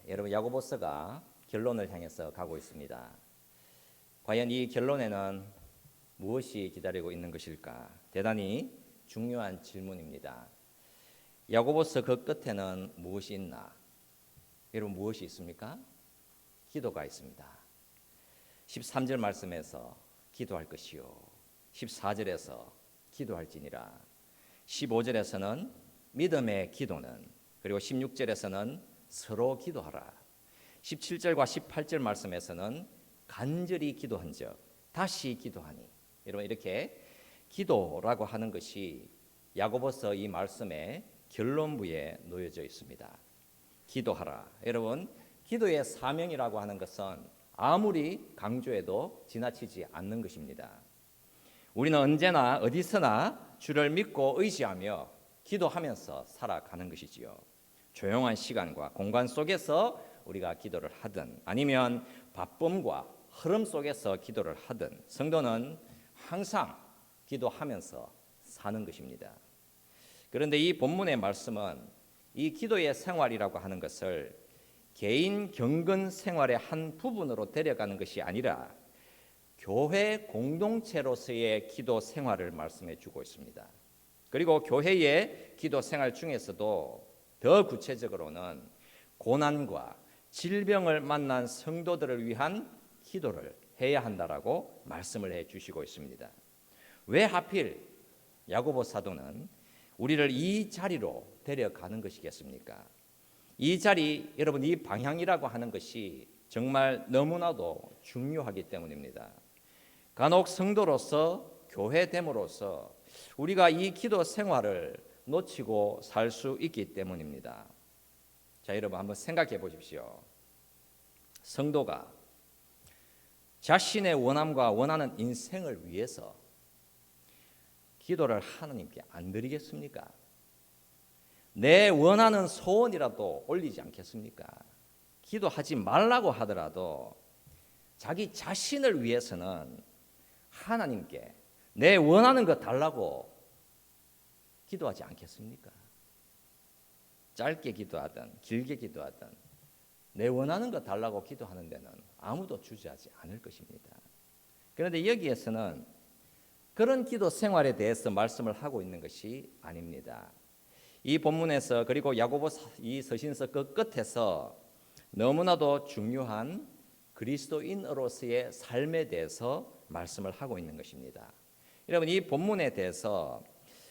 여러분 야고보서가 결론을 향해서 가고 있습니다. 과연 이 결론에는 무엇이 기다리고 있는 것일까? 대단히 중요한 질문입니다. 야고보서 그 끝에는 무엇이 있나? 여러분 무엇이 있습니까? 기도가 있습니다. 13절 말씀에서 기도할 것이요 14절에서 기도할지니라 15절에서는 믿음의 기도는 그리고 16절에서는 서로 기도하라 17절과 18절 말씀에서는 간절히 기도한 적 다시 기도하니 여러분 이렇게 기도라고 하는 것이 야고보서 이 말씀의 결론부에 놓여져 있습니다. 기도하라. 여러분 기도의 사명이라고 하는 것은 아무리 강조해도 지나치지 않는 것입니다. 우리는 언제나 어디서나 주를 믿고 의지하며 기도하면서 살아가는 것이지요. 조용한 시간과 공간 속에서 우리가 기도를 하든 아니면 바쁨과 흐름 속에서 기도를 하든 성도는 항상 기도하면서 사는 것입니다. 그런데 이 본문의 말씀은 이 기도의 생활이라고 하는 것을 개인 경건 생활의 한 부분으로 데려가는 것이 아니라 교회 공동체로서의 기도 생활을 말씀해 주고 있습니다. 그리고 교회의 기도 생활 중에서도 더 구체적으로는 고난과 질병을 만난 성도들을 위한 기도를 해야 한다라고 말씀을 해 주시고 있습니다. 왜 하필 야고보 사도는 우리를 이 자리로 데려가는 것이겠습니까? 이 자리, 여러분 이 방향이라고 하는 것이 정말 너무나도 중요하기 때문입니다. 간혹 성도로서 교회됨으로써 우리가 이 기도 생활을 놓치고 살 수 있기 때문입니다. 자, 여러분 한번 생각해 보십시오. 성도가 자신의 원함과 원하는 인생을 위해서 기도를 하나님께 안 드리겠습니까? 내 원하는 소원이라도 올리지 않겠습니까? 기도하지 말라고 하더라도 자기 자신을 위해서는 하나님께 내 원하는 것 달라고 기도하지 않겠습니까? 짧게 기도하든 길게 기도하든 내 원하는 것 달라고 기도하는 데는 아무도 주저하지 않을 것입니다. 그런데 여기에서는 그런 기도 생활에 대해서 말씀을 하고 있는 것이 아닙니다. 이 본문에서 그리고 야고보 이 서신서 그 끝에서 너무나도 중요한 그리스도인으로서의 삶에 대해서 말씀을 하고 있는 것입니다. 여러분 이 본문에 대해서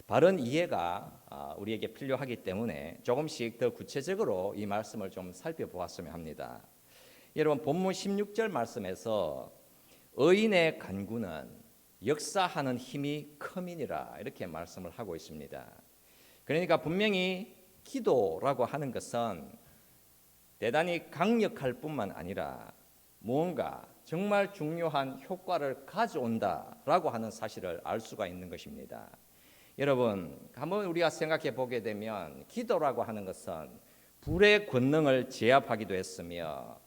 바른 이해가 우리에게 필요하기 때문에 조금씩 더 구체적으로 이 말씀을 좀 살펴보았으면 합니다. 여러분 본문 16절 말씀에서 의인의 간구는 역사하는 힘이 큼이니라 이렇게 말씀을 하고 있습니다. 그러니까 분명히 기도라고 하는 것은 대단히 강력할 뿐만 아니라 무언가 정말 중요한 효과를 가져온다라고 하는 사실을 알 수가 있는 것입니다. 여러분 한번 우리가 생각해 보게 되면 기도라고 하는 것은 불의 권능을 제압하기도 했으며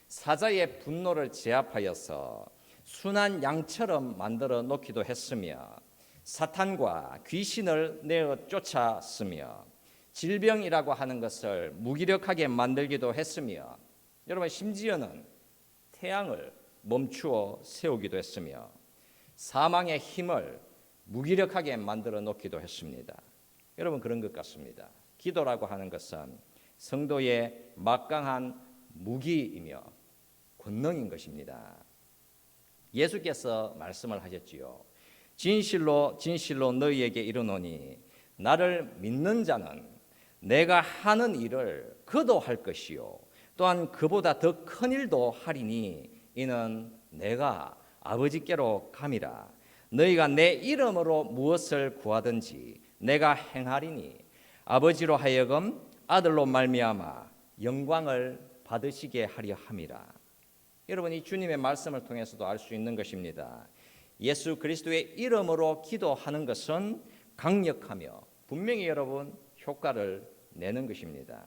사자의 분노를 제압하여서 순한 양처럼 만들어 놓기도 했으며 사탄과 귀신을 내어 쫓았으며 질병이라고 하는 것을 무기력하게 만들기도 했으며 여러분 심지어는 태양을 멈추어 세우기도 했으며 사망의 힘을 무기력하게 만들어 놓기도 했습니다. 여러분 그런 것 같습니다. 기도라고 하는 것은 성도의 막강한 무기이며 권능인 것입니다. 예수께서 말씀을 하셨지요. 진실로 진실로 너희에게 이르노니 나를 믿는 자는 내가 하는 일을 그도 할 것이요 또한 그보다 더 큰 일도 하리니 이는 내가 아버지께로 감이라. 너희가 내 이름으로 무엇을 구하든지 내가 행하리니 아버지로 하여금 아들로 말미암아 영광을 받으시게 하려 함이라. 여러분 이 주님의 말씀을 통해서도 알 수 있는 것입니다. 예수 그리스도의 이름으로 기도하는 것은 강력하며 분명히 여러분 효과를 내는 것입니다.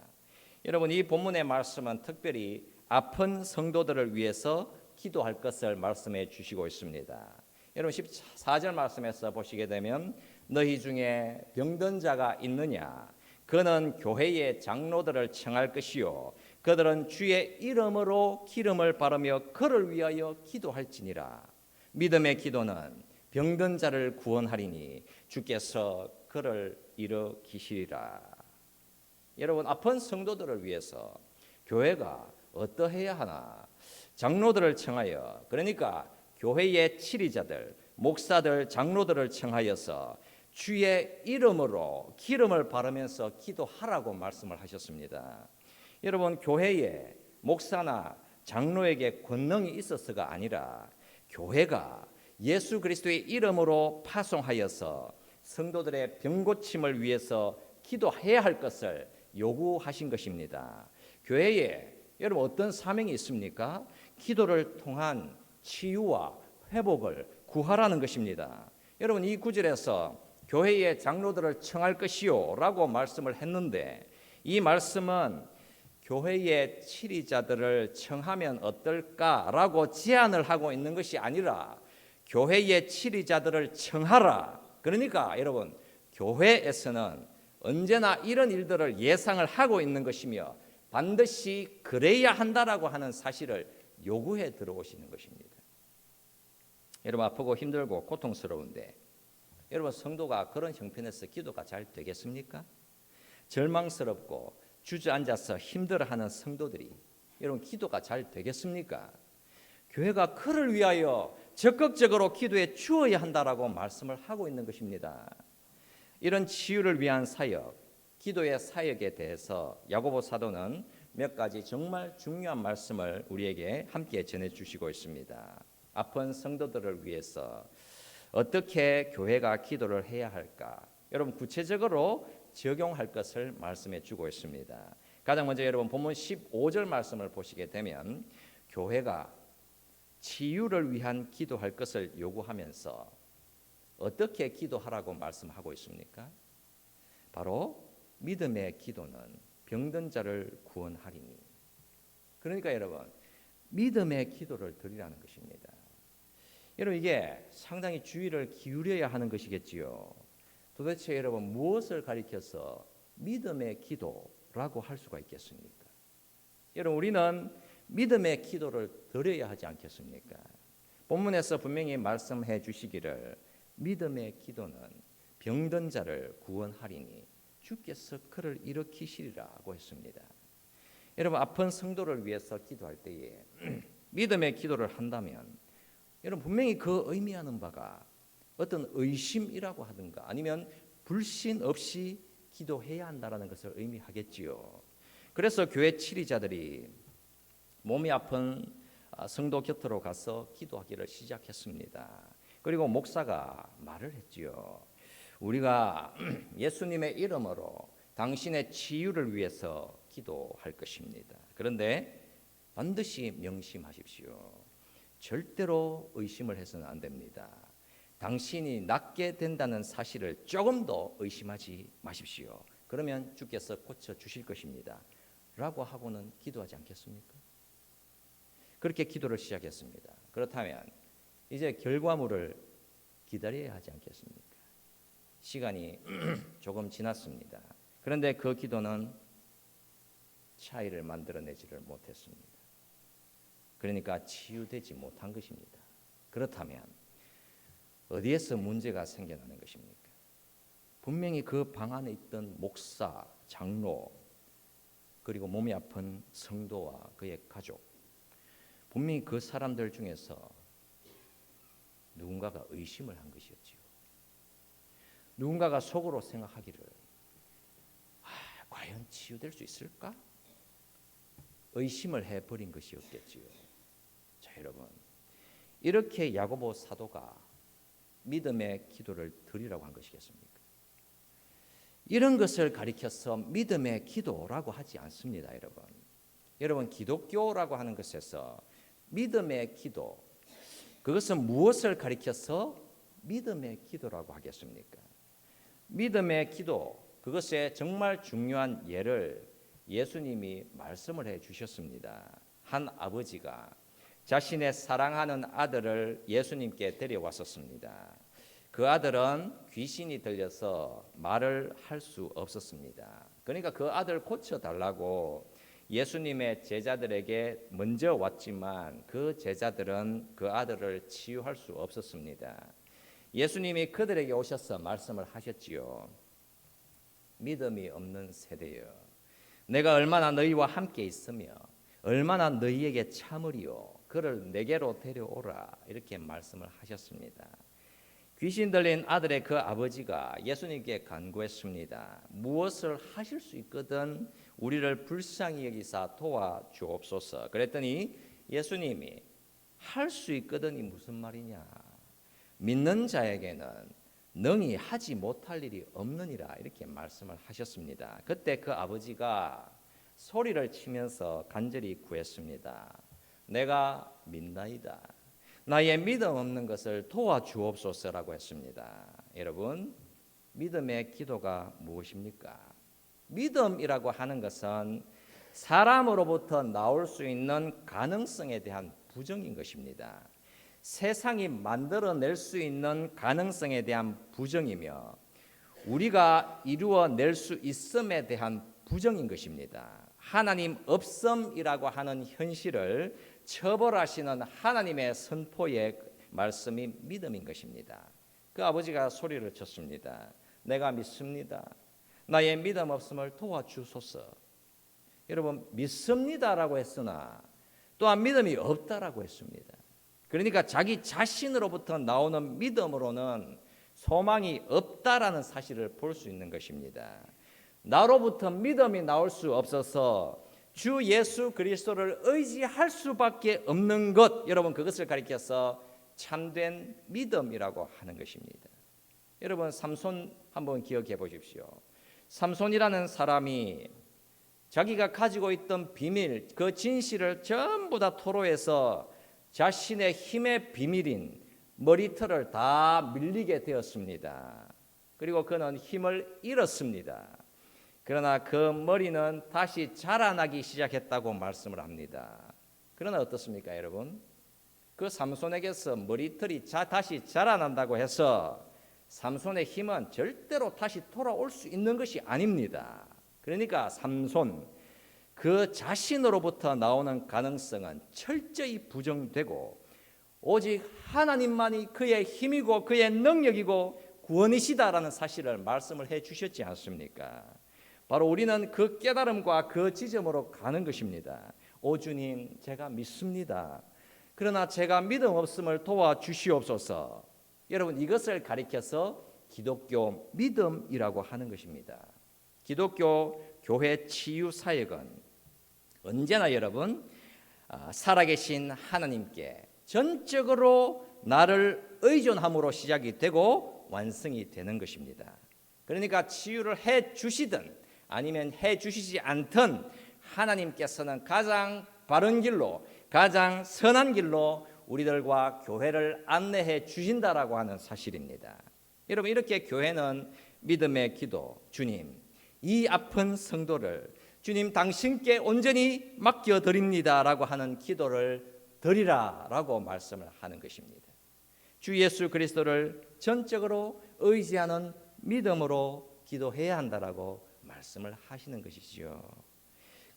여러분 이 본문의 말씀은 특별히 아픈 성도들을 위해서 기도할 것을 말씀해 주시고 있습니다. 여러분 14절 말씀에서 보시게 되면 너희 중에 병든 자가 있느냐 그는 교회의 장로들을 청할 것이요 그들은 주의 이름으로 기름을 바르며 그를 위하여 기도할지니라. 믿음의 기도는 병든 자를 구원하리니 주께서 그를 일으키시리라. 여러분, 아픈 성도들을 위해서 교회가 어떠해야 하나? 장로들을 청하여, 그러니까 교회의 치리자들, 목사들, 장로들을 청하여서 주의 이름으로 기름을 바르면서 기도하라고 말씀을 하셨습니다. 여러분, 교회에 목사나 장로에게 권능이 있어서가 아니라 교회가 예수 그리스도의 이름으로 파송하여서 성도들의 병 고침을 위해서 기도해야 할 것을 요구하신 것입니다. 교회에 여러분 어떤 사명이 있습니까? 기도를 통한 치유와 회복을 구하라는 것입니다. 여러분, 이 구절에서 교회의 장로들을 청할 것이요 라고 말씀을 했는데, 이 말씀은 교회의 치리자들을 청하면 어떨까라고 제안을 하고 있는 것이 아니라 교회의 치리자들을 청하라. 그러니까 여러분, 교회에서는 언제나 이런 일들을 예상을 하고 있는 것이며 반드시 그래야 한다라고 하는 사실을 요구해 들어오시는 것입니다. 여러분, 아프고 힘들고 고통스러운데 여러분, 성도가 그런 형편에서 기도가 잘 되겠습니까? 절망스럽고 주저앉아서 힘들어하는 성도들이 여러분 기도가 잘 되겠습니까? 교회가 그를 위하여 적극적으로 기도해 주어야 한다라고 말씀을 하고 있는 것입니다. 이런 치유를 위한 사역, 기도의 사역에 대해서 야고보 사도는 몇 가지 정말 중요한 말씀을 우리에게 함께 전해주시고 있습니다. 아픈 성도들을 위해서 어떻게 교회가 기도를 해야 할까? 여러분, 구체적으로 적용할 것을 말씀해 주고 있습니다. 가장 먼저 여러분 본문 15절 말씀을 보시게 되면 교회가 치유를 위한 기도할 것을 요구하면서 어떻게 기도하라고 말씀하고 있습니까? 바로 믿음의 기도는 병든 자를 구원하리니. 그러니까 여러분, 믿음의 기도를 드리라는 것입니다. 여러분, 이게 상당히 주의를 기울여야 하는 것이겠지요. 도대체 여러분 무엇을 가리켜서 믿음의 기도라고 할 수가 있겠습니까? 여러분, 우리는 믿음의 기도를 드려야 하지 않겠습니까? 본문에서 분명히 말씀해 주시기를 믿음의 기도는 병든 자를 구원하리니 주께서 그를 일으키시리라고 했습니다. 여러분, 아픈 성도를 위해서 기도할 때에 믿음의 기도를 한다면 여러분 분명히 그 의미하는 바가 어떤 의심이라고 하든가 아니면 불신 없이 기도해야 한다는 것을 의미하겠지요. 그래서 교회 치리자들이 몸이 아픈 성도 곁으로 가서 기도하기를 시작했습니다. 그리고 목사가 말을 했지요. 우리가 예수님의 이름으로 당신의 치유를 위해서 기도할 것입니다. 그런데 반드시 명심하십시오. 절대로 의심을 해서는 안 됩니다. 당신이 낫게 된다는 사실을 조금 더 의심하지 마십시오. 그러면 주께서 고쳐주실 것입니다. 라고 하고는 기도하지 않겠습니까? 그렇게 기도를 시작했습니다. 그렇다면 이제 결과물을 기다려야 하지 않겠습니까? 시간이 조금 지났습니다. 그런데 그 기도는 차이를 만들어내지를 못했습니다. 그러니까 치유되지 못한 것입니다. 그렇다면 어디에서 문제가 생겨나는 것입니까? 분명히 그 방 안에 있던 목사, 장로, 그리고 몸이 아픈 성도와 그의 가족, 분명히 그 사람들 중에서 누군가가 의심을 한 것이었지요. 누군가가 속으로 생각하기를 과연 치유될 수 있을까? 의심을 해버린 것이었겠지요. 자, 여러분, 이렇게 야고보 사도가 믿음의 기도를 드리라고 한 것이겠습니까? 이런 것을 가리켜서 믿음의 기도라고 하지 않습니다, 여러분. 여러분, 기독교라고 하는 것에서 믿음의 기도, 그것은 무엇을 가리켜서 믿음의 기도라고 하겠습니까? 믿음의 기도, 그것의 정말 중요한 예를 예수님이 말씀을 해 주셨습니다. 한 아버지가 자신의 사랑하는 아들을 예수님께 데려왔었습니다. 그 아들은 귀신이 들려서 말을 할 수 없었습니다. 그러니까 그 아들 고쳐달라고 예수님의 제자들에게 먼저 왔지만 그 제자들은 그 아들을 치유할 수 없었습니다. 예수님이 그들에게 오셔서 말씀을 하셨지요. 믿음이 없는 세대여, 내가 얼마나 너희와 함께 있으며 얼마나 너희에게 참으리요, 그를 내게로 데려오라, 이렇게 말씀을 하셨습니다. 귀신 들린 아들의 그 아버지가 예수님께 간구했습니다. 무엇을 하실 수 있거든 우리를 불쌍히 여기사 도와주옵소서. 그랬더니 예수님이 할 수 있거든이 무슨 말이냐, 믿는 자에게는 능히 하지 못할 일이 없느니라, 이렇게 말씀을 하셨습니다. 그때 그 아버지가 소리를 치면서 간절히 구했습니다. 내가 믿나이다, 나의 믿음 없는 것을 도와주옵소서라고 했습니다. 여러분, 믿음의 기도가 무엇입니까? 믿음이라고 하는 것은 사람으로부터 나올 수 있는 가능성에 대한 부정인 것입니다. 세상이 만들어낼 수 있는 가능성에 대한 부정이며 우리가 이루어낼 수 있음에 대한 부정인 것입니다. 하나님 없음이라고 하는 현실을 처벌하시는 하나님의 선포의 말씀이 믿음인 것입니다. 그 아버지가 소리를 쳤습니다. 내가 믿습니다, 나의 믿음 없음을 도와주소서. 여러분, 믿습니다라고 했으나 또한 믿음이 없다라고 했습니다. 그러니까 자기 자신으로부터 나오는 믿음으로는 소망이 없다라는 사실을 볼 수 있는 것입니다. 나로부터 믿음이 나올 수 없어서 주 예수 그리스도를 의지할 수밖에 없는 것, 여러분, 그것을 가리켜서 참된 믿음이라고 하는 것입니다. 여러분, 삼손 한번 기억해 보십시오. 삼손이라는 사람이 자기가 가지고 있던 비밀, 그 진실을 전부 다 토로해서 자신의 힘의 비밀인 머리털을 다 밀리게 되었습니다. 그리고 그는 힘을 잃었습니다. 그러나 그 머리는 다시 자라나기 시작했다고 말씀을 합니다. 그러나 어떻습니까, 여러분? 그 삼손에게서 머리털이 다시 자라난다고 해서 삼손의 힘은 절대로 다시 돌아올 수 있는 것이 아닙니다. 그러니까 삼손, 그 자신으로부터 나오는 가능성은 철저히 부정되고 오직 하나님만이 그의 힘이고 그의 능력이고 구원이시다라는 사실을 말씀을 해 주셨지 않습니까? 바로 우리는 그 깨달음과 그 지점으로 가는 것입니다. 오 주님, 제가 믿습니다. 그러나 제가 믿음 없음을 도와주시옵소서. 여러분, 이것을 가리켜서 기독교 믿음이라고 하는 것입니다. 기독교 교회 치유 사역은 언제나 여러분, 살아계신 하나님께 전적으로 나를 의존함으로 시작이 되고 완성이 되는 것입니다. 그러니까 치유를 해 주시든 아니면 해 주시지 않든 하나님께서는 가장 바른 길로, 가장 선한 길로 우리들과 교회를 안내해 주신다라고 하는 사실입니다. 여러분, 이렇게 교회는 믿음의 기도, 주님, 이 아픈 성도를 주님 당신께 온전히 맡겨드립니다라고 하는 기도를 드리라라고 말씀을 하는 것입니다. 주 예수 그리스도를 전적으로 의지하는 믿음으로 기도해야 한다라고 말씀을 하시는 것이지요.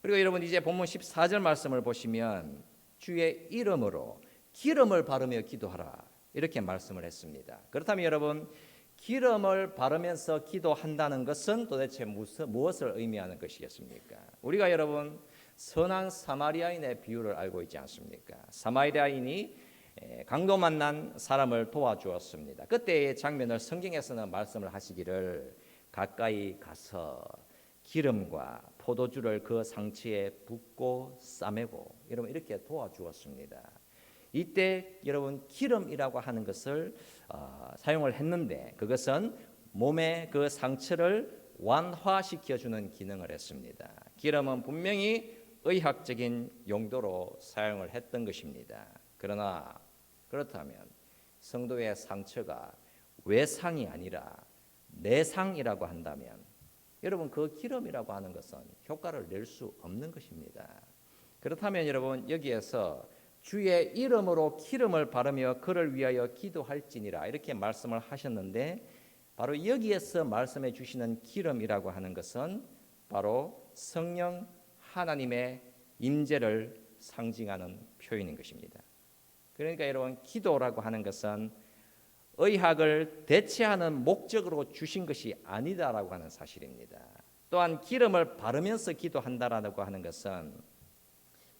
그리고 여러분, 이제 본문 14절 말씀을 보시면 주의 이름으로 기름을 바르며 기도하라, 이렇게 말씀을 했습니다. 그렇다면 여러분, 기름을 바르면서 기도한다는 것은 도대체 무엇을 의미하는 것이겠습니까? 우리가 여러분 선한 사마리아인의 비유를 알고 있지 않습니까? 사마리아인이 강도 만난 사람을 도와주었습니다. 그때의 장면을 성경에서는 말씀을 하시기를 가까이 가서 기름과 포도주를 그 상처에 붓고 싸매고, 여러분, 이렇게 도와주었습니다. 이때 여러분, 기름이라고 하는 것을 사용을 했는데 그것은 몸의 그 상처를 완화시켜주는 기능을 했습니다. 기름은 분명히 의학적인 용도로 사용을 했던 것입니다. 그러나 그렇다면 성도의 상처가 외상이 아니라 내상이라고 한다면 여러분, 그 기름이라고 하는 것은 효과를 낼 수 없는 것입니다. 그렇다면 여러분, 여기에서 주의 이름으로 기름을 바르며 그를 위하여 기도할지니라, 이렇게 말씀을 하셨는데 바로 여기에서 말씀해 주시는 기름이라고 하는 것은 바로 성령 하나님의 임재를 상징하는 표현인 것입니다. 그러니까 여러분, 기도라고 하는 것은 의학을 대체하는 목적으로 주신 것이 아니다라고 하는 사실입니다. 또한 기름을 바르면서 기도한다라고 하는 것은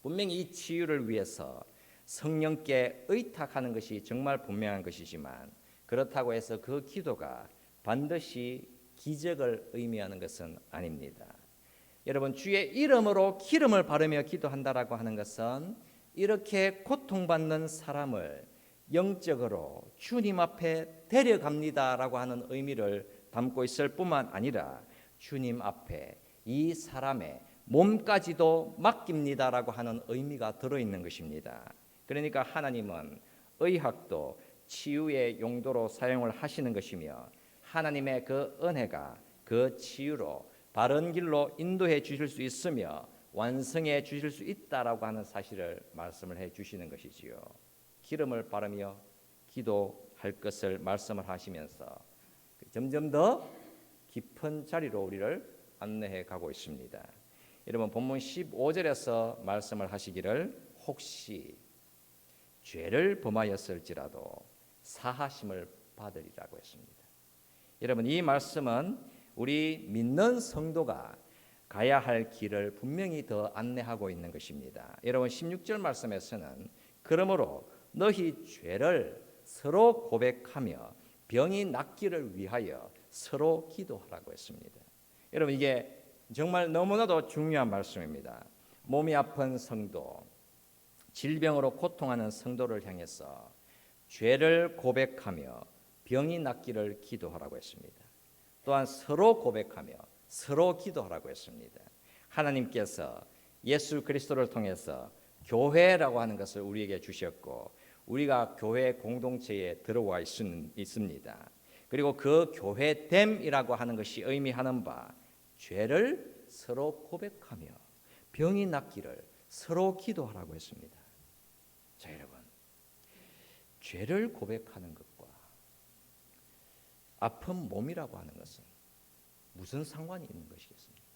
분명히 이 치유를 위해서 성령께 의탁하는 것이 정말 분명한 것이지만, 그렇다고 해서 그 기도가 반드시 기적을 의미하는 것은 아닙니다. 여러분, 주의 이름으로 기름을 바르며 기도한다라고 하는 것은 이렇게 고통받는 사람을 영적으로 주님 앞에 데려갑니다라고 하는 의미를 담고 있을 뿐만 아니라 주님 앞에 이 사람의 몸까지도 맡깁니다라고 하는 의미가 들어있는 것입니다. 그러니까 하나님은 의학도 치유의 용도로 사용을 하시는 것이며, 하나님의 그 은혜가 그 치유로 바른 길로 인도해 주실 수 있으며 완성해 주실 수 있다라고 하는 사실을 말씀을 해 주시는 것이지요. 기름을 바르며 기도할 것을 말씀을 하시면서 점점 더 깊은 자리로 우리를 안내해 가고 있습니다. 여러분, 본문 15절에서 말씀을 하시기를 혹시 죄를 범하였을지라도 사하심을 받으리라고 했습니다. 여러분, 이 말씀은 우리 믿는 성도가 가야 할 길을 분명히 더 안내하고 있는 것입니다. 여러분, 16절 말씀에서는 그러므로 너희 죄를 서로 고백하며 병이 낫기를 위하여 서로 기도하라고 했습니다. 여러분, 이게 정말 너무나도 중요한 말씀입니다. 몸이 아픈 성도, 질병으로 고통하는 성도를 향해서 죄를 고백하며 병이 낫기를 기도하라고 했습니다. 또한 서로 고백하며 서로 기도하라고 했습니다. 하나님께서 예수 그리스도를 통해서 교회라고 하는 것을 우리에게 주셨고, 우리가 교회 공동체에 들어와 있습니다. 그리고 그 교회됨이라고 하는 것이 의미하는 바, 죄를 서로 고백하며 병이 낫기를 서로 기도하라고 했습니다. 자, 여러분, 죄를 고백하는 것과 아픈 몸이라고 하는 것은 무슨 상관이 있는 것이겠습니까?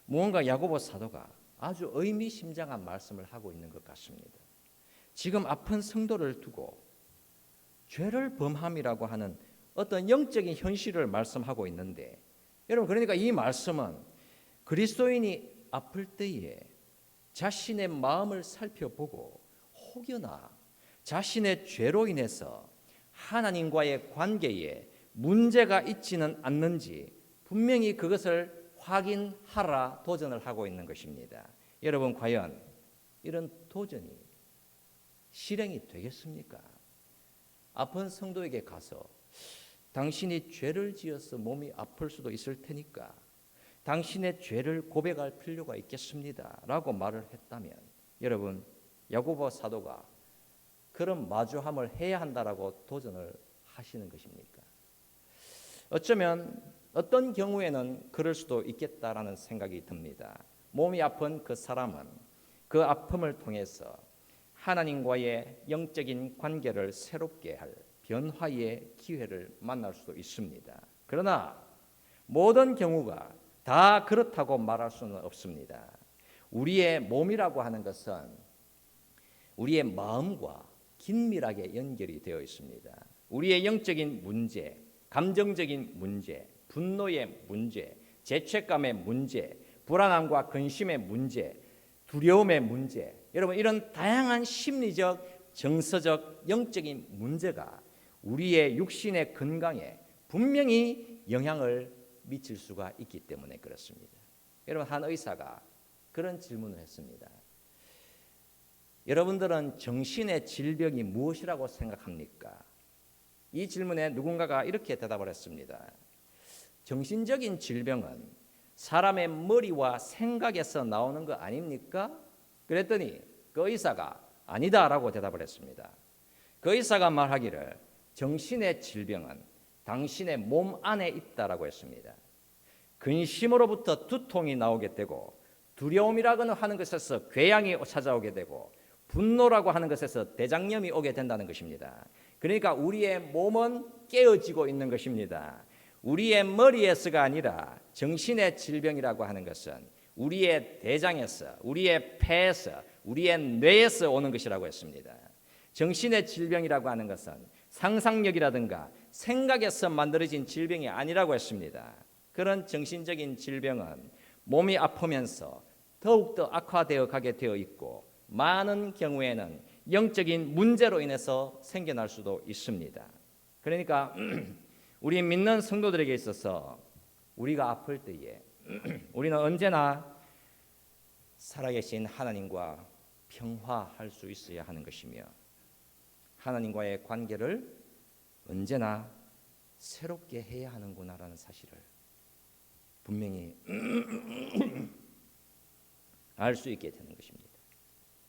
무언가 야고보 사도가 아주 의미심장한 말씀을 하고 있는 것 같습니다. 지금 아픈 성도를 두고 죄를 범함이라고 하는 어떤 영적인 현실을 말씀하고 있는데, 여러분, 그러니까 이 말씀은 그리스도인이 아플 때에 자신의 마음을 살펴보고 혹여나 자신의 죄로 인해서 하나님과의 관계에 문제가 있지는 않는지 분명히 그것을 확인하라 도전을 하고 있는 것입니다. 여러분, 과연 이런 도전이 실행이 되겠습니까? 아픈 성도에게 가서 당신이 죄를 지어서 몸이 아플 수도 있을 테니까 당신의 죄를 고백할 필요가 있겠습니다 라고 말을 했다면, 여러분, 야고보 사도가 그런 마주함을 해야 한다라고 도전을 하시는 것입니까? 어쩌면 어떤 경우에는 그럴 수도 있겠다라는 생각이 듭니다. 몸이 아픈 그 사람은 그 아픔을 통해서 하나님과의 영적인 관계를 새롭게 할 변화의 기회를 만날 수도 있습니다. 그러나 모든 경우가 다 그렇다고 말할 수는 없습니다. 우리의 몸이라고 하는 것은 우리의 마음과 긴밀하게 연결이 되어 있습니다. 우리의 영적인 문제, 감정적인 문제, 분노의 문제, 죄책감의 문제, 불안함과 근심의 문제, 두려움의 문제, 여러분, 이런 다양한 심리적, 정서적, 영적인 문제가 우리의 육신의 건강에 분명히 영향을 미칠 수가 있기 때문에 그렇습니다. 여러분, 한 의사가 그런 질문을 했습니다. 여러분들은 정신의 질병이 무엇이라고 생각합니까? 이 질문에 누군가가 이렇게 대답을 했습니다. 정신적인 질병은 사람의 머리와 생각에서 나오는 거 아닙니까? 그랬더니 그 의사가 아니다라고 대답을 했습니다. 그 의사가 말하기를 정신의 질병은 당신의 몸 안에 있다라고 했습니다. 근심으로부터 두통이 나오게 되고, 두려움이라고 하는 것에서 궤양이 찾아오게 되고, 분노라고 하는 것에서 대장염이 오게 된다는 것입니다. 그러니까 우리의 몸은 깨어지고 있는 것입니다. 우리의 머리에서가 아니라 정신의 질병이라고 하는 것은 우리의 대장에서, 우리의 폐에서, 우리의 뇌에서 오는 것이라고 했습니다. 정신의 질병이라고 하는 것은 상상력이라든가 생각에서 만들어진 질병이 아니라고 했습니다. 그런 정신적인 질병은 몸이 아프면서 더욱더 악화되어 가게 되어 있고 많은 경우에는 영적인 문제로 인해서 생겨날 수도 있습니다. 그러니까 우리 믿는 성도들에게 있어서 우리가 아플 때에 우리는 언제나 살아계신 하나님과 평화할 수 있어야 하는 것이며 하나님과의 관계를 언제나 새롭게 해야 하는구나라는 사실을 분명히 알 수 있게 되는 것입니다.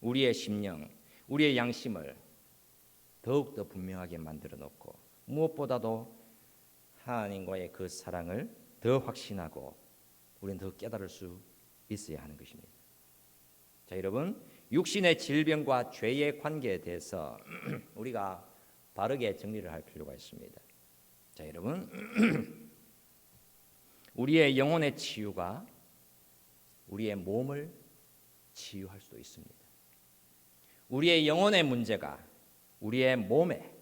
우리의 심령, 우리의 양심을 더욱더 분명하게 만들어 놓고 무엇보다도 하나님과의 그 사랑을 더 확신하고 우리는 더 깨달을 수 있어야 하는 것입니다. 자, 여러분, 육신의 질병과 죄의 관계에 대해서 우리가 바르게 정리를 할 필요가 있습니다. 자, 여러분, 우리의 영혼의 치유가 우리의 몸을 치유할 수도 있습니다. 우리의 영혼의 문제가 우리의 몸에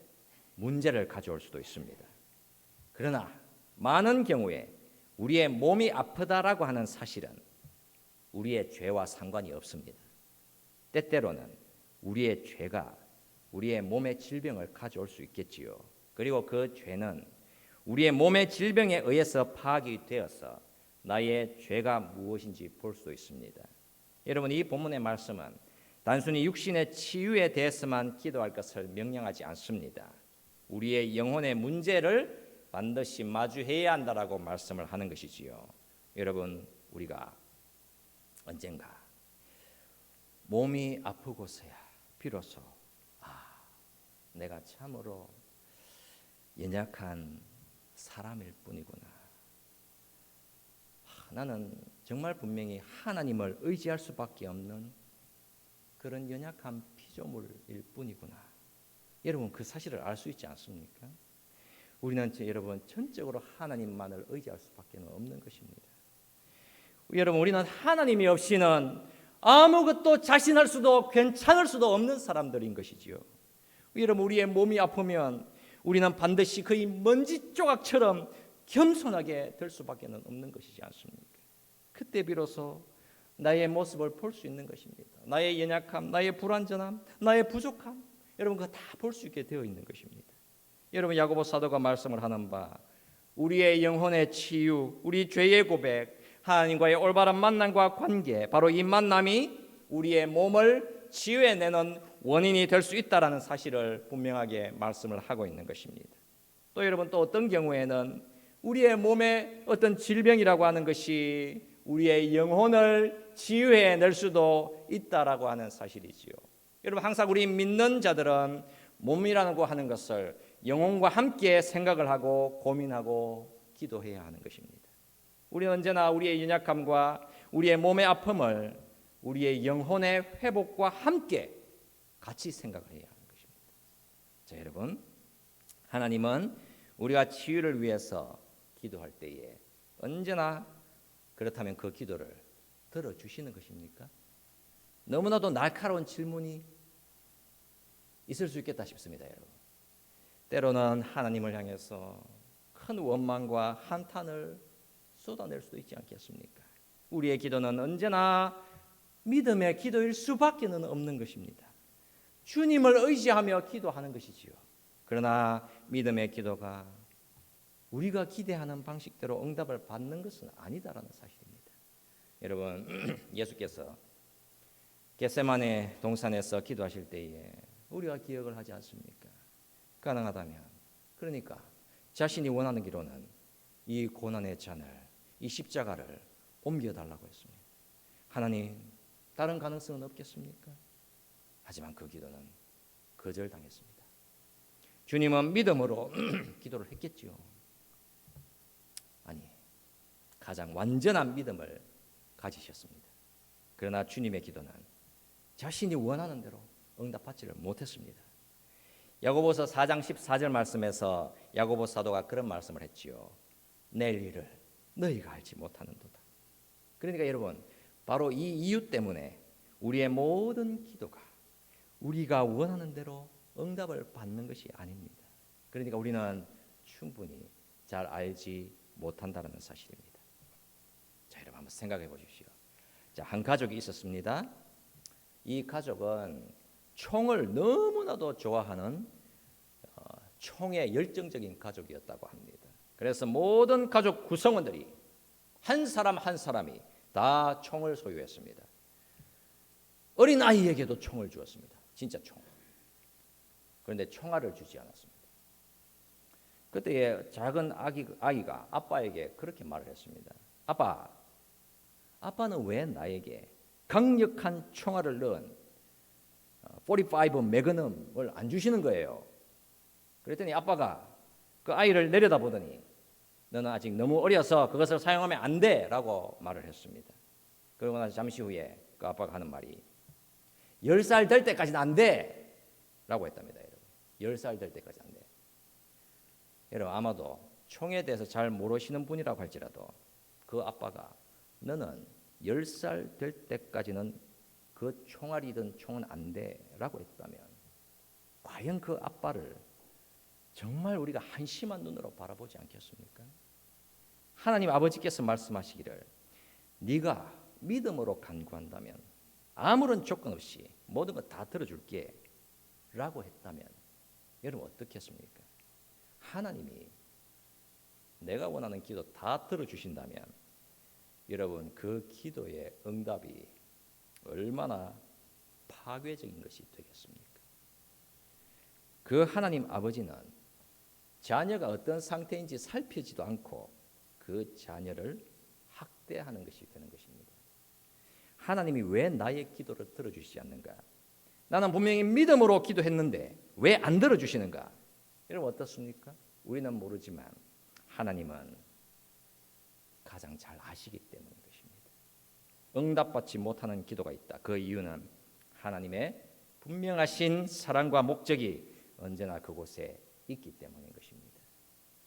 문제를 가져올 수도 있습니다. 그러나 많은 경우에 우리의 몸이 아프다라고 하는 사실은 우리의 죄와 상관이 없습니다. 때때로는 우리의 죄가 우리의 몸의 질병을 가져올 수 있겠지요. 그리고 그 죄는 우리의 몸의 질병에 의해서 파악이 되어서 나의 죄가 무엇인지 볼 수 있습니다. 여러분, 이 본문의 말씀은 단순히 육신의 치유에 대해서만 기도할 것을 명령하지 않습니다. 우리의 영혼의 문제를 반드시 마주해야 한다라고 말씀을 하는 것이지요. 여러분, 우리가 언젠가 몸이 아프고서야 비로소 내가 참으로 연약한 사람일 뿐이구나. 나는 정말 분명히 하나님을 의지할 수밖에 없는 그런 연약한 피조물일 뿐이구나. 여러분, 그 사실을 알 수 있지 않습니까? 우리는 여러분 전적으로 하나님만을 의지할 수밖에 없는 것입니다. 여러분, 우리는 하나님이 없이는 아무것도 자신할 수도 괜찮을 수도 없는 사람들인 것이지요. 여러분, 우리의 몸이 아프면 우리는 반드시 거의 먼지 조각처럼 겸손하게 될 수밖에 없는 것이지 않습니까? 그때 비로소 나의 모습을 볼 수 있는 것입니다. 나의 연약함, 나의 불완전함, 나의 부족함, 여러분 그거 다 볼 수 있게 되어 있는 것입니다. 여러분, 야고보 사도가 말씀을 하는 바 우리의 영혼의 치유, 우리 죄의 고백, 하나님과의 올바른 만남과 관계, 바로 이 만남이 우리의 몸을 치유해내는 원인이 될 수 있다라는 사실을 분명하게 말씀을 하고 있는 것입니다. 또 여러분, 또 어떤 경우에는 우리의 몸에 어떤 질병이라고 하는 것이 우리의 영혼을 치유해낼 수도 있다라고 하는 사실이지요. 여러분, 항상 우리 믿는 자들은 몸이라는 거 하는 것을 영혼과 함께 생각을 하고 고민하고 기도해야 하는 것입니다. 우리는 언제나 우리의 연약함과 우리의 몸의 아픔을 우리의 영혼의 회복과 함께 같이 생각을 해야 하는 것입니다. 자, 여러분, 하나님은 우리가 치유를 위해서 기도할 때에 언제나 그렇다면 그 기도를 들어주시는 것입니까? 너무나도 날카로운 질문이 있을 수 있겠다 싶습니다, 여러분. 때로는 하나님을 향해서 큰 원망과 한탄을 쏟아낼 수도 있지 않겠습니까? 우리의 기도는 언제나 믿음의 기도일 수밖에 없는 것입니다. 주님을 의지하며 기도하는 것이지요. 그러나 믿음의 기도가 우리가 기대하는 방식대로 응답을 받는 것은 아니다라는 사실입니다. 여러분, 예수께서 겟세마네 동산에서 기도하실 때에 우리가 기억을 하지 않습니까? 가능하다면, 그러니까 자신이 원하는 기로는 이 고난의 잔을, 이 십자가를 옮겨달라고 했습니다. 하나님, 다른 가능성은 없겠습니까? 하지만 그 기도는 거절당했습니다. 주님은 믿음으로 기도를 했겠지요. 아니, 가장 완전한 믿음을 가지셨습니다. 그러나 주님의 기도는 자신이 원하는 대로 응답받지를 못했습니다. 야고보서 4장 14절 말씀에서 야고보 사도가 그런 말씀을 했지요. 내일 일을 너희가 알지 못하는도다. 그러니까 여러분, 바로 이 이유 때문에 우리의 모든 기도가 우리가 원하는 대로 응답을 받는 것이 아닙니다. 그러니까 우리는 충분히 잘 알지 못한다는 사실입니다. 자, 여러분 한번 생각해 보십시오. 자, 한 가족이 있었습니다. 이 가족은 총을 너무나도 좋아하는 총에 열정적인 가족이었다고 합니다. 그래서 모든 가족 구성원들이 한 사람 한 사람이 다 총을 소유했습니다. 어린 아이에게도 총을 주었습니다. 진짜 총. 그런데 총알을 주지 않았습니다. 그때 작은 아이가 아빠에게 그렇게 말을 했습니다. 아빠, 아빠는 왜 나에게 강력한 총알을 넣은 45 매그넘을 안 주시는 거예요? 그랬더니 아빠가 그 아이를 내려다보더니 너는 아직 너무 어려서 그것을 사용하면 안 돼 라고 말을 했습니다. 그러고 나서 잠시 후에 그 아빠가 하는 말이 10살 될 때까지는 안 돼 라고 했답니다. 여러분, 10살 될 때까지 안 돼. 여러분, 아마도 총에 대해서 잘 모르시는 분이라고 할지라도 그 아빠가 너는 10살 될 때까지는 그 총알이든 총은 안 돼 라고 했다면 과연 그 아빠를 정말 우리가 한심한 눈으로 바라보지 않겠습니까? 하나님 아버지께서 말씀하시기를 네가 믿음으로 간구한다면 아무런 조건 없이 모든 것 다 들어줄게 라고 했다면 여러분 어떻겠습니까? 하나님이 내가 원하는 기도 다 들어주신다면 여러분 그 기도의 응답이 얼마나 파괴적인 것이 되겠습니까? 그 하나님 아버지는 자녀가 어떤 상태인지 살피지도 않고 그 자녀를 학대하는 것이 되는 것입니다. 하나님이 왜 나의 기도를 들어주시지 않는가? 나는 분명히 믿음으로 기도했는데 왜 안 들어주시는가? 여러분 어떻습니까? 우리는 모르지만 하나님은 가장 잘 아시기 때문인 것입니다. 응답받지 못하는 기도가 있다. 그 이유는 하나님의 분명하신 사랑과 목적이 언제나 그곳에 있기 때문인 것입니다.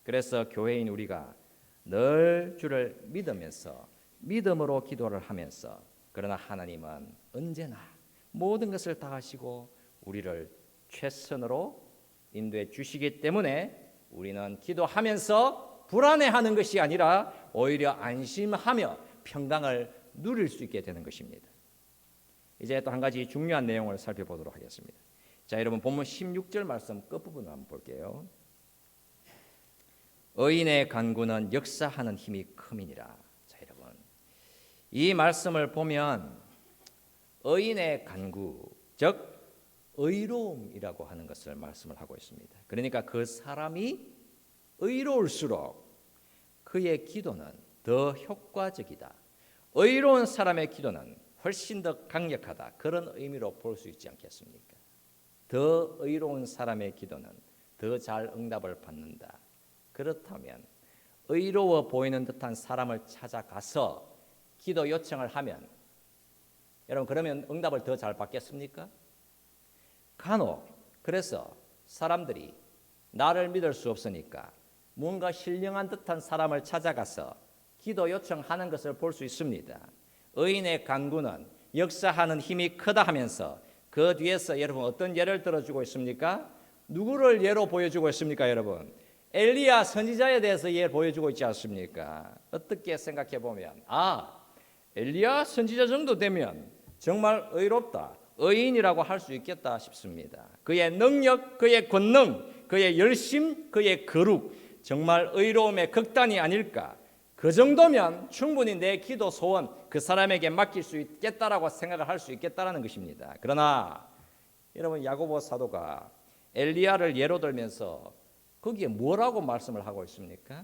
그래서 교회인 우리가 늘 주를 믿으면서 믿음으로 기도를 하면서 그러나 하나님은 언제나 모든 것을 다 하시고 우리를 최선으로 인도해 주시기 때문에 우리는 기도하면서 불안해하는 것이 아니라 오히려 안심하며 평강을 누릴 수 있게 되는 것입니다. 이제 또 한 가지 중요한 내용을 살펴보도록 하겠습니다. 자, 여러분 본문 16절 말씀 끝부분을 한번 볼게요. 의인의 간구는 역사하는 힘이 큼이니라. 자, 여러분 이 말씀을 보면 의인의 간구, 즉 의로움이라고 하는 것을 말씀을 하고 있습니다. 그러니까 그 사람이 의로울수록 그의 기도는 더 효과적이다. 의로운 사람의 기도는 훨씬 더 강력하다. 그런 의미로 볼 수 있지 않겠습니까? 더 의로운 사람의 기도는 더 잘 응답을 받는다. 그렇다면 의로워 보이는 듯한 사람을 찾아가서 기도 요청을 하면 여러분 그러면 응답을 더 잘 받겠습니까? 간혹 그래서 사람들이 나를 믿을 수 없으니까 뭔가 신령한 듯한 사람을 찾아가서 기도 요청하는 것을 볼 수 있습니다. 의인의 간구는 역사하는 힘이 크다 하면서 그 뒤에서 여러분 어떤 예를 들어주고 있습니까? 누구를 예로 보여주고 있습니까, 여러분? 엘리야 선지자에 대해서 예 보여주고 있지 않습니까? 어떻게 생각해 보면 엘리야 선지자 정도 되면 정말 의롭다, 의인이라고 할 수 있겠다 싶습니다. 그의 능력, 그의 권능, 그의 열심, 그의 거룩 정말 의로움의 극단이 아닐까? 그 정도면 충분히 내 기도 소원 그 사람에게 맡길 수 있겠다라고 생각을 할 수 있겠다라는 것입니다. 그러나 여러분 야고보 사도가 엘리야를 예로 들면서 거기에 뭐라고 말씀을 하고 있습니까?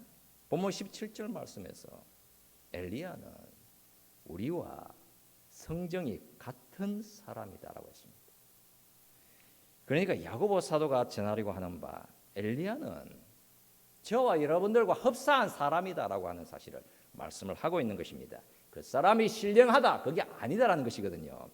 본문 17절 말씀에서 엘리야는 우리와 성정이 같은 사람이다라고 했습니다. 그러니까 야고보 사도가 전하려고 하는 바 엘리야는 저와 여러분들과 흡사한 사람이다라고 하는 사실을 말씀을 하고 있는 것입니다. 그 사람이 신령하다 그게 아니다라는 것이거든요.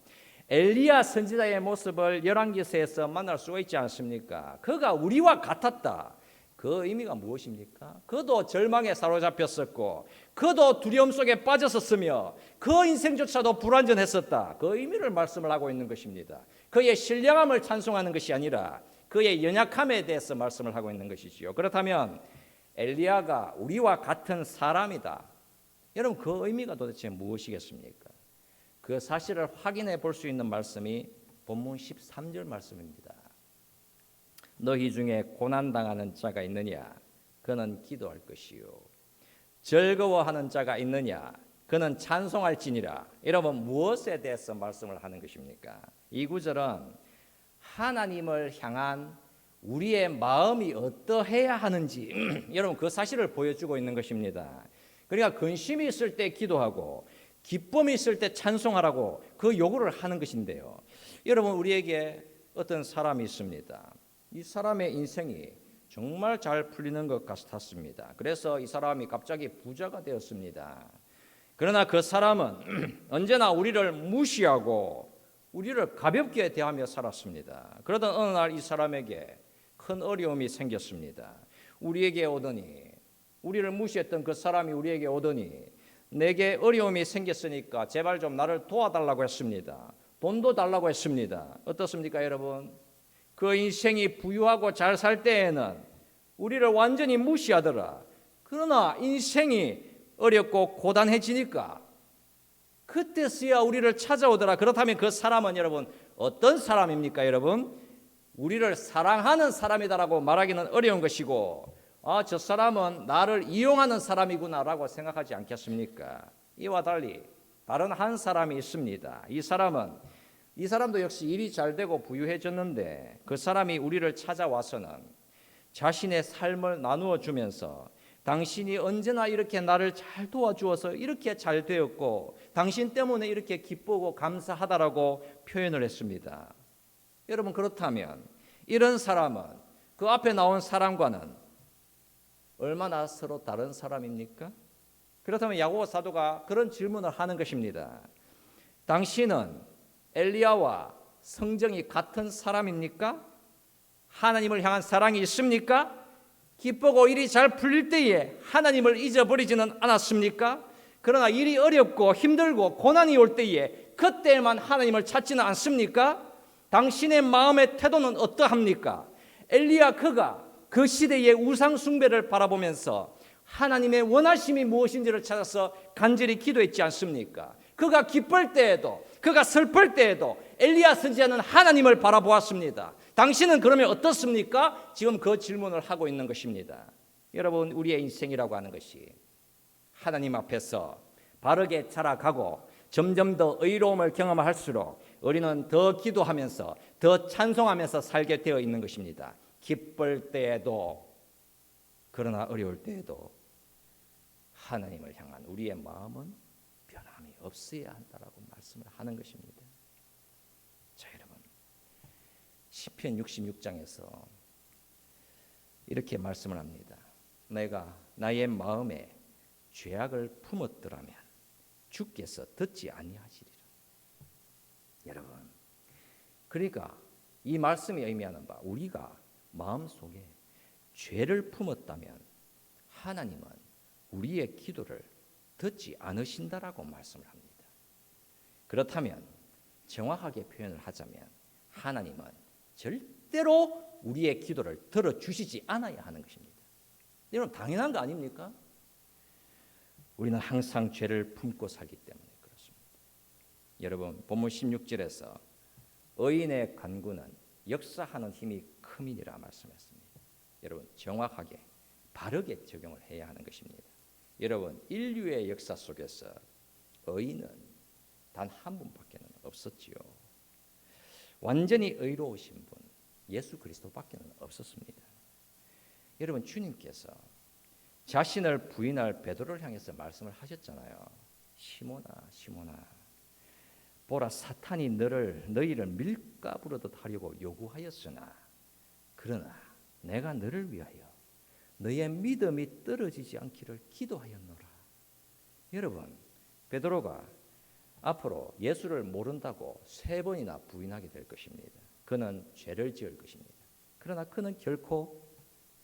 엘리야 선지자의 모습을 열왕기서에서 만날 수가 있지 않습니까? 그가 우리와 같았다. 그 의미가 무엇입니까? 그도 절망에 사로잡혔었고 그도 두려움 속에 빠졌었으며 그 인생조차도 불완전했었다. 그 의미를 말씀을 하고 있는 것입니다. 그의 신령함을 찬송하는 것이 아니라 그의 연약함에 대해서 말씀을 하고 있는 것이지요. 그렇다면 엘리야가 우리와 같은 사람이다. 여러분 그 의미가 도대체 무엇이겠습니까? 그 사실을 확인해 볼 수 있는 말씀이 본문 13절 말씀입니다. 너희 중에 고난당하는 자가 있느냐? 그는 기도할 것이요. 즐거워하는 자가 있느냐? 그는 찬송할지니라. 여러분 무엇에 대해서 말씀을 하는 것입니까? 이 구절은 하나님을 향한 우리의 마음이 어떠해야 하는지 여러분 그 사실을 보여주고 있는 것입니다. 그러니까 근심이 있을 때 기도하고 기쁨이 있을 때 찬송하라고 그 요구를 하는 것인데요. 여러분 우리에게 어떤 사람이 있습니다. 이 사람의 인생이 정말 잘 풀리는 것 같았습니다. 그래서 이 사람이 갑자기 부자가 되었습니다. 그러나 그 사람은 언제나 우리를 무시하고 우리를 가볍게 대하며 살았습니다. 그러던 어느 날 이 사람에게 큰 어려움이 생겼습니다. 우리에게 오더니 우리를 무시했던 그 사람이 우리에게 오더니 내게 어려움이 생겼으니까 제발 좀 나를 도와달라고 했습니다. 돈도 달라고 했습니다. 어떻습니까 여러분? 그 인생이 부유하고 잘 살 때에는 우리를 완전히 무시하더라. 그러나 인생이 어렵고 고단해지니까 그때서야 우리를 찾아오더라. 그렇다면 그 사람은 여러분 어떤 사람입니까 여러분? 우리를 사랑하는 사람이다라고 말하기는 어려운 것이고 저 사람은 나를 이용하는 사람이구나라고 생각하지 않겠습니까? 이와 달리 다른 한 사람이 있습니다. 이 사람도 역시 일이 잘 되고 부유해졌는데 그 사람이 우리를 찾아와서는 자신의 삶을 나누어 주면서 당신이 언제나 이렇게 나를 잘 도와주어서 이렇게 잘 되었고 당신 때문에 이렇게 기쁘고 감사하다라고 표현을 했습니다. 여러분 그렇다면 이런 사람은 그 앞에 나온 사람과는 얼마나 서로 다른 사람입니까? 그렇다면 야고보 사도가 그런 질문을 하는 것입니다. 당신은 엘리야와 성정이 같은 사람입니까? 하나님을 향한 사랑이 있습니까? 기쁘고 일이 잘 풀릴 때에 하나님을 잊어버리지는 않았습니까? 그러나 일이 어렵고 힘들고 고난이 올 때에 그때만 하나님을 찾지는 않습니까? 당신의 마음의 태도는 어떠합니까? 엘리야 그가 그 시대의 우상 숭배를 바라보면서 하나님의 원하심이 무엇인지를 찾아서 간절히 기도했지 않습니까? 그가 기쁠 때에도 그가 슬플 때에도 엘리야 선지자는 하나님을 바라보았습니다. 당신은 그러면 어떻습니까? 지금 그 질문을 하고 있는 것입니다. 여러분 우리의 인생이라고 하는 것이 하나님 앞에서 바르게 자라가고 점점 더 의로움을 경험할수록 우리는 더 기도하면서 더 찬송하면서 살게 되어 있는 것입니다. 기쁠 때에도 그러나 어려울 때에도 하나님을 향한 우리의 마음은 변함이 없어야 한다라고 말씀을 하는 것입니다. 자 여러분 시편 66장에서 이렇게 말씀을 합니다. 내가 나의 마음에 죄악을 품었더라면 주께서 듣지 아니하시리라. 여러분 그러니까 이 말씀이 의미하는 바 우리가 마음속에 죄를 품었다면 하나님은 우리의 기도를 듣지 않으신다라고 말씀을 합니다. 그렇다면 정확하게 표현을 하자면 하나님은 절대로 우리의 기도를 들어주시지 않아야 하는 것입니다. 여러분 당연한 거 아닙니까? 우리는 항상 죄를 품고 살기 때문에 그렇습니다. 여러분 본문 16절에서 의인의 간구는 역사하는 힘이 큼이니라 말씀했습니다. 여러분 정확하게 바르게 적용을 해야 하는 것입니다. 여러분 인류의 역사 속에서 의인은 단 한 분밖에는 없었지요. 완전히 의로우신 분 예수 그리스도밖에는 없었습니다. 여러분 주님께서 자신을 부인할 베드로를 향해서 말씀을 하셨잖아요. 시몬아 시몬아 보라 사탄이 너희를 밀가부르듯 하려고 요구하였으나 그러나 내가 너를 위하여 너의 믿음이 떨어지지 않기를 기도하였노라. 여러분 베드로가 앞으로 예수를 모른다고 3번이나 부인하게 될 것입니다. 그는 죄를 지을 것입니다. 그러나 그는 결코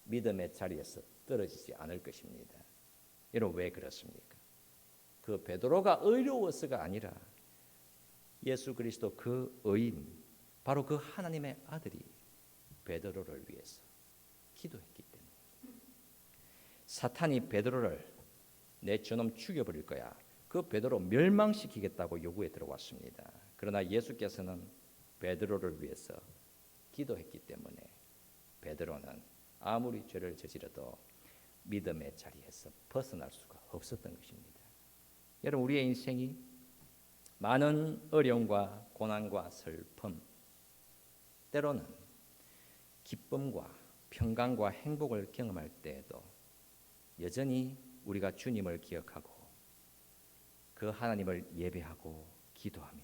믿음의 자리에서 떨어지지 않을 것입니다. 여러분 왜 그렇습니까? 그 베드로가 의로워서가 아니라 예수 그리스도 그 의인, 바로 그 하나님의 아들이 베드로를 위해서 기도했기 때문에. 사탄이 베드로를 내 저놈 죽여버릴 거야, 그 베드로 멸망시키겠다고 요구에 들어왔습니다. 그러나 예수께서는 베드로를 위해서 기도했기 때문에 베드로는 아무리 죄를 저질러도 믿음의 자리에서 벗어날 수가 없었던 것입니다. 여러분 우리의 인생이 많은 어려움과 고난과 슬픔, 때로는 기쁨과 평강과 행복을 경험할 때에도 여전히 우리가 주님을 기억하고 그 하나님을 예배하고 기도하며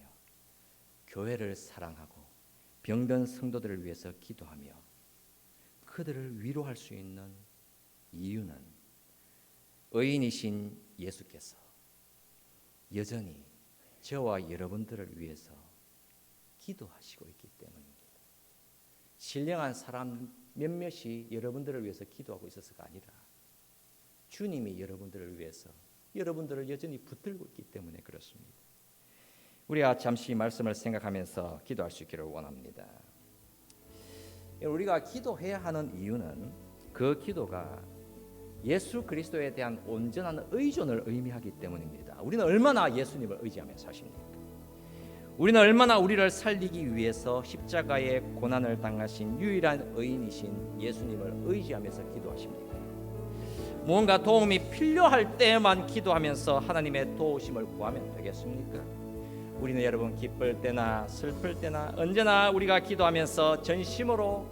교회를 사랑하고 병든 성도들을 위해서 기도하며 그들을 위로할 수 있는 이유는 의인이신 예수께서 여전히 저와 여러분들을 위해서 기도하시고 있기 때문입니다. 신령한 사람 몇몇이 여러분들을 위해서 기도하고 있어서가 아니라 주님이 여러분들을 위해서 여러분들을 여전히 붙들고 있기 때문에 그렇습니다. 우리가 잠시 말씀을 생각하면서 기도할 수 있기를 원합니다. 우리가 기도해야 하는 이유는 그 기도가 예수 그리스도에 대한 온전한 의존을 의미하기 때문입니다. 우리는 얼마나 예수님을 의지하며 사십니까? 우리는 얼마나 우리를 살리기 위해서 십자가의 고난을 당하신 유일한 의인이신 예수님을 의지하면서 기도하십니까? 무언가 도움이 필요할 때만 기도하면서 하나님의 도우심을 구하면 되겠습니까? 우리는 여러분 기쁠 때나 슬플 때나 언제나 우리가 기도하면서 전심으로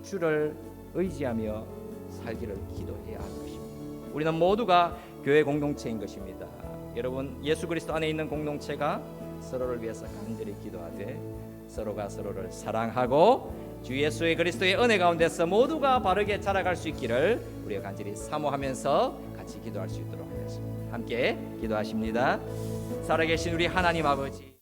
주를 의지하며 살기를 기도해야 하는 것입니다. 우리는 모두가 교회 공동체인 것입니다. 여러분 예수 그리스도 안에 있는 공동체가 서로를 위해서 간절히 기도하되 서로가 서로를 사랑하고 주 예수의 그리스도의 은혜 가운데서 모두가 바르게 자라갈 수 있기를 우리가 간절히 사모하면서 같이 기도할 수 있도록 하겠습니다. 함께 기도하십니다. 살아계신 우리 하나님 아버지,